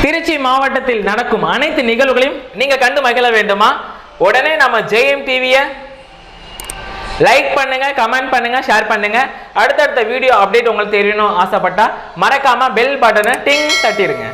திருச்சி மாவட்டத்தில் நடக்கும் அனைத்து நிகழ்வுகளையும் நீங்க கண்டு மகிழ வேண்டுமா? உடனே நம்ம ஜெயம் டிவியை லைக் பண்ணுங்க, கமெண்ட் பண்ணுங்க, ஷேர் பண்ணுங்க. அடுத்தடுத்த வீடியோ அப்டேட் உங்களுக்கு தெரியணும் ஆசைப்பட்டா மறக்காம பெல் பட்டனை டிங் தட்டிடுங்க.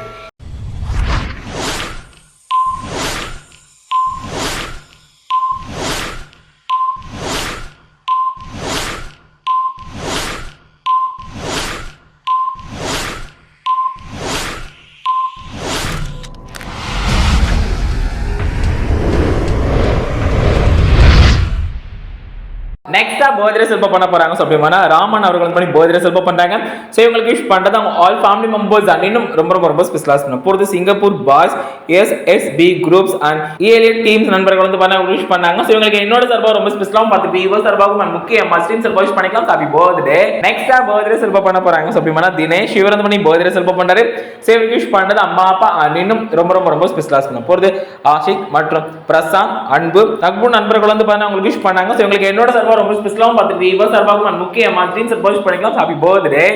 நெக்ஸ்டா பர்த்டே செலிப்ரேட் பண்ண போறாங்க. சோ அப்படினா ராமன் அவர்கள் வந்து பர்த்டே செலிப்ரேட் பண்றாங்க. சோ இவங்களுக்கு விஷ் பண்றது அவங்க ஆல் ஃபேமிலி மெம்பர்ஸ் அண்ட் இன்னும் ரொம்ப ஸ்பெஷலா பண்ண போறது Singapore boys SSB groups and ELA teams நண்பர்கள் வந்து பண்ண விஷ் பண்ணாங்க. சோ இவங்களுக்கு என்னோட சார்பா ரொம்ப ஸ்பெஷலா பார்த்து வியூவர்ஸ் சார்பாகவும் நான் முக்கிய மஸ்டீம் சார்பா விஷ் பண்ணிக்கலாம். Happy birthday. நெக்ஸ்டா பர்த்டே செலிப்ரேட் பண்ண போறாங்க. சோ அப்படினா தினேஷ் இவர் வந்து பர்த்டே செலிப்ரேட் பண்றாரு. சோ இவங்களுக்கு விஷ் பண்றது அம்மா அப்பா அண்ட் இன்னும் ரொம்ப ஸ்பெஷலா பண்ண போறது ஆஷிக் மற்றும் பிரசாந்த் அன்பு தக்பு நண்பர்கள் வந்து பண்ண உங்களுக்கு விஷ் பண்ணாங்க. சோ இவங்களுக்கு என்னோட சார்பா ரொம்ப ஸ்பெஷலா பார்த்து வியூவர்ஸ் சார்பாகவும் நான் முக்கிய மஸ்டீம் சார்பா விஷ் பண்ணிக்கலாம். Happy birthday.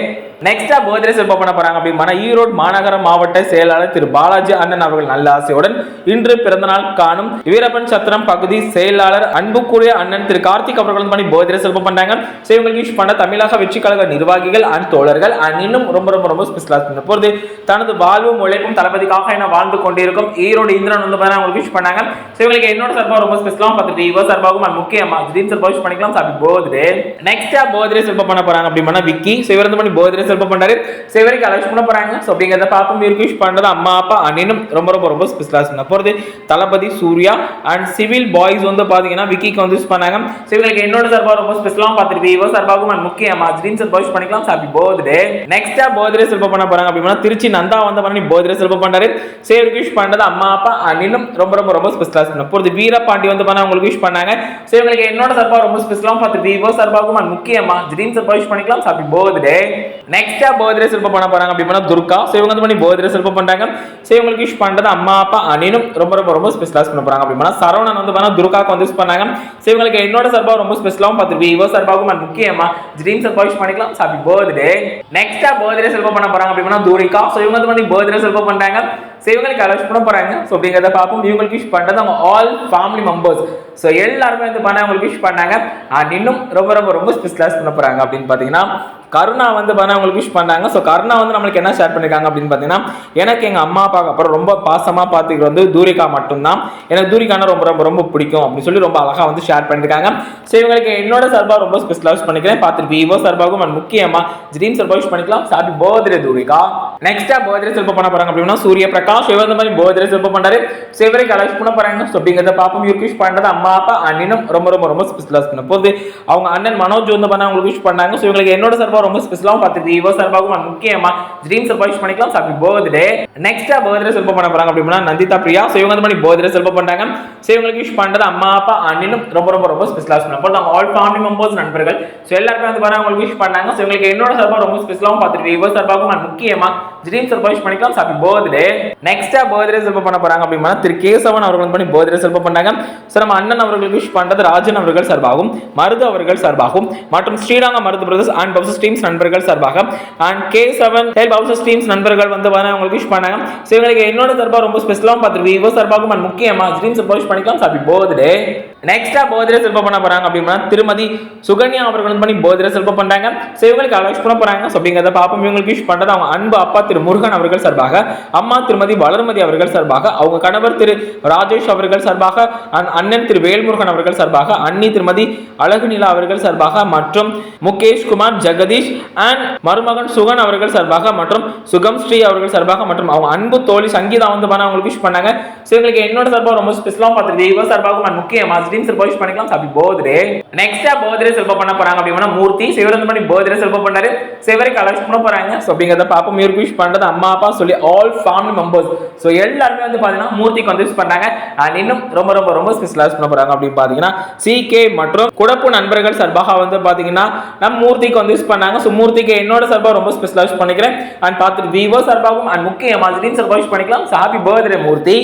நெக்ஸ்டா பர்த்டே செலிப்ரேட் பண்ண போறாங்க. அப்படினா ஈரோடு மாநகர மாவட்ட செயலாளர் திரு பாலாஜி அண்ணன் அவர்கள் நல்ல ஆசையுடன் இன்று பிறந்தநாள் காணும் வீரப்பன் சத்திரம் பகுதி செயலாளர் அன்புக்குரிய அண்ணன் திரு கார்த்திக் அவர்கள் வந்து பர்த்டே செலிப்ரேட் பண்றாங்க. சோ இவங்களுக்கு விஷ் பண்ண தமிழக வெற்றி கழக நிர்வாகிகள் அண்ட் தோழர்கள் அண்ட் இன்னும் ரொம்ப ஸ்பெஷலா பண்ண போறது தனது வாழ்வும் உழைப்பும் தளபதிக்காக என வாழ்ந்து கொண்டிருக்கும் ஈரோடு இந்திரன் வந்து அவங்களுக்கு விஷ் பண்ணாங்க. சோ இவங்களுக்கு என்னோட சார்பா ரொம்ப ஸ்பெஷலா பார்த்துட்டு இவர் சார்பாகவும் நான் முக்கியமா ட்ரீம் சார்பா விஷ் பண்ணிக்கலாம். Happy birthday. நெக்ஸ்டா பர்த்டே செலிப்ரேட் பண்ண போறாங்க. அப்படினா விக்கி சோ இவர் வந்து பர்த்டே செலிப்ரேட் பண்றாரு. சோ இவருக்கு அலெக்ஸ் பண்ண போறாங்க. சோ அப்படிங்கறத பாப்போம். இவருக்கு விஷ் பண்றது அம்மா அப்பா அண்ட் இன்னும் ரொம்ப ஸ்பெஷலா பண்ண போறது தளபதி சூர்யா அண்ட் சிவில் பாய்ஸ் வந்து பாத்தீங்கன்னா விக்கிக்கு வந்து விஷ் பண்ணாங்க. சோ இவங்களுக்கு என்னோட சார்பா ரொம்ப ஸ்பெஷலா பார்த்துட்டு இவர் சார்பாகவும் நான் முக்கியமா ட்ரீம் சார்பா விஷ் பண்ணிக்கலாம். Happy birthday. நெக்ஸ்டா பர்த்டே செலிப்ரேட் பண்ண போறாங்க. அப்படினா திருச்சி நந்தா வந்து பர்த்டே செலிப்ரேட் பண்றாரு. சோ இவருக்கு விஷ் பண்றது அம்மா அப்பா அண்ட் இன்னும் ரொம்ப ஸ்பெஷலா பண்ண போறது வீரபாண்டி வந்து உங்களுக்கு விஷ் பண்ணாங்க. சோ இவங்களுக்கு என்னோட சார்பா ரொம்ப ஸ்பெஷலா பார்த்துட்டு இவர் சார்பாகவும் நான் முக்கியமா ட்ரீம் சார்பா விஷ் பண்ணிக்கலாம். Happy birthday. நெக்ஸ்டா பர்த்டே செலிப்ரேட் பண்ண போறாங்க. அப்படினா துர்கா சோ இவங்க வந்து பர்த்டே செலிப்ரேட் பண்றாங்க. சோ இவங்களுக்கு விஷ் பண்றது அம்மா அப்பா அண்ட் இன்னும் ரொம்ப ஸ்பெஷலா பண்ண போறாங்க. அப்படினா சரவணன் வந்து துர்காக்கு வந்து விஷ் பண்ணாங்க. சோ இவங்களுக்கு என்னோட சார்பா ரொம்ப ஸ்பெஷலா பார்த்துட்டு இவர் சார்பாகவும் நான் முக்கியமா ட்ரீம் சார்பா விஷ் பண்ணிக்கலாம். Happy birthday. நெக்ஸ்டா பர்த்டே செலிப்ரேட் பண்ண போறாங்க. அப்படினா தூரிகா சோ இவங்க வந்து பர்த்டே செலிப்ரேட் பண்றாங்க. சோ இவங்களுக்கு அலெக்ஸ் பண்ண போறாங்க. சோ அப்படிங்கறத பாப்போம். இவங்களுக்கு விஷ் பண்றது அவங்க ஆல் ஃபேமிலி மெம்பர்ஸ் சோ எல்லாரும் வந்து அவங்களுக்கு விஷ் பண்ணாங்க அண்ட் இன்னும் ரொம்ப ஸ்பெஷலா பண்ண போறாங்க. அப்படின்னு பாத்தீங்கன்னா கருணா வந்து அவங்களுக்கு விஷ் பண்ணாங்க. ஸோ கருணா வந்து நம்மளுக்கு என்ன ஷேர் பண்ணிருக்காங்க அப்படின்னு பார்த்தீங்கன்னா எனக்கு எங்கள் அம்மா அப்பாவுக்கு அப்புறம் ரொம்ப பாசமாக பார்த்துக்கிறது வந்து தூரிகா மட்டும்தான். எனக்கு தூரிகானா ரொம்ப பிடிக்கும் அப்படின்னு சொல்லி ரொம்ப அழகாக வந்து ஷேர் பண்ணிருக்காங்க. ஸோ இவங்களுக்கு என்னோட சார்பாக ரொம்ப ஸ்பெஷலாக விஷ் பண்ணிக்கிறேன். பார்த்துட்டு விவோ சார்பாகவும் முக்கியமாக ட்ரீம் சார்பாக விஷ் பண்ணிக்கலாம். Happy birthday Thurika. நெக்ஸ்ட்டாக பர்த்டே செலிப்ரேட் பண்ண போறாங்க. அப்படின்னா சூரிய பிரகாஷ் இவர் இந்த மாதிரி பர்த்டே செலிப்ரேட் பண்றாரு. ஸோ இவருக்கு அலெக்ஸ் பண்ண போறாங்க. ஸோ அப்படிங்கிறத பார்ப்போம். இவருக்கு விஷ் பண்ணுறது அம்மா அப்பா அண்ணனும் ரொம்ப ஸ்பெஷலாக பண்ண போகுது. அவங்க அண்ணன் மனோஜ் வந்து அவங்களுக்கு விஷ் பண்ணாங்க. ஸோ இவங்களுக்கு என்னோட சார்பாக ரொம்ப ஸ்பெஷலா பார்த்துட்டு இவர் சார்பாகவும் முக்கியமா ட்ரீம் சார்பா விஷ் பண்ணிக்கலாம். Happy birthday. நெக்ஸ்டா பர்த்டே செலிப்ரேட் பண்ண போறாங்க. அப்படினா நந்திதா பிரியா சோ இவங்க வந்து பர்த்டே செலிப்ரேட் பண்றாங்க. சோ இவங்களுக்கு விஷ் பண்றது அம்மா அப்பா அண்ணனும் ரொம்ப ஸ்பெஷலா பண்ண போறாங்க. ஆல் ஃபேமிலி மெம்பர்ஸ் நண்பர்கள் சோ எல்லாரும் வந்து அவங்களுக்கு விஷ் பண்ணாங்க. சோ இவங்களுக்கு என்னோட சார்பா ரொம்ப ஸ்பெஷலா பார்த்துட்டு இவர் சார்பாகவும் முக்கியமா ட்ரீம் சார்பா விஷ் பண்ணிக்கலாம். Happy birthday. நெக்ஸ்டா பர்த்டே செலிப்ரேட் பண்ண போறாங்க. அப்படினா திரு கேசவன் அவர்கள் வந்து பர்த்டே செலிப்ரேட் பண்றாங்க. சோ நம்ம அண்ணன் அவர்களுக்கு விஷ் பண்றது ராஜன் அவர்கள் சார்பாகவும் மருது அவர்கள் சார்பாகவும் மற்றும் ஸ்ரீரங்க மருது பிரதர்ஸ் அண்ட் பவுசஸ் டீம்ஸ் நண்பர்கள் சார்பாக and K7 help house teams நண்பர்கள் வந்து அவங்களுக்கு விஷ் பண்ணாங்க. சோ இவங்களுக்கு என்னோட சார்பா ரொம்ப ஸ்பெஷலா பார்த்துட்டு இவர் சார்பாகவும் முக்கியமா ட்ரீம் சார்பா விஷ் பண்ணிக்கலாம். Happy birthday. நெக்ஸ்டா பர்த்டே செலிப்ரேட் பண்ண போறாங்க. அப்படினா திருமதி சுகன்யா அவர்கள் வந்து பர்த்டே செலிப்ரேட் பண்றாங்க. சோ இவங்களுக்கு அலெக்ஸ் பண்ண போறாங்க. சோ அப்படிங்கறத பாப்போம். இவங்களுக்கு விஷ் பண்றது அவங்க அன்பு அப்பா திரு முருகன் அவர்கள் சார்பாக, அம்மா திருமதி வளர்மதி அவர்கள் சார்பாக, அவங்க கணவர் திரு ராஜேஷ் அவர்கள் சார்பாக, அண்ணன் திரு வேல்முருகன் அவர்கள் சார்பாக, அண்ணி திருமதி அழகுநிலா அவர்கள் சார்பாக மற்றும் முகேஷ் குமார் ஜெகதீஷ் அண்ட் மருமகன் சுகன் அவர்கள் சார்பாக மற்றும் சுகம் ஸ்ரீ அவர்கள் சார்பாக மற்றும் அவங்க அன்பு தோழி சங்கீதா வந்து அவங்களுக்கு விஷ் பண்ணாங்க. சோ இவங்களுக்கு என்னோட சார்பாக ரொம்ப ஸ்பெஷலா பார்த்துட்டு இவர் சார்பாகவும் முக்கியமா ட்ரீம் சார்பா விஷ் பண்ணிக்கலாம். Happy birthday. நெக்ஸ்டா பர்த்டே செலிப்ரேட் பண்ண போறாங்க. அப்படினா மூர்த்தி சோ இவர் வந்து பர்த்டே செலிப்ரேட் பண்றாரு. சோ இவருக்கு அலெக்ஸ் பண்ண போறாங்க. சோ அப்படிங்கறத பாப்போம். இவருக்கு விஷ் பண்றது அம்மா அப்பா சொல்லி ஆல் ஃபேமிலி மெம்பர்ஸ் சோ எல்லாரும் வந்து பாத்தீங்கன்னா மூர்த்திக்கு வந்து விஷ் பண்ணாங்க அண்ட் இன்னும் ரொம்ப ஸ்பெஷலா பண்ண போறாங்க. அப்படி பாத்தீங்கன்னா CK மற்றும் குடப்பு நண்பர்கள் சார்பாக வந்து பாத்தீங்கன்னா நம்ம மூர்த்திக்கு வந்து விஷ் பண்ணாங்க. சோ மூர்த்திக்கு என்னோட சார்பாக ரொம்ப ஸ்பெஷலா விஷ் பண்ணிக்கிறேன் அண்ட் பார்த்துட்டு விவோ சார்பாகவும் அண்ட் முக்கியமா ட்ரீம் சார்பா விஷ் பண்ணிக்கலாம். ஹாப்பி பர்த்டே மூர்த்தி.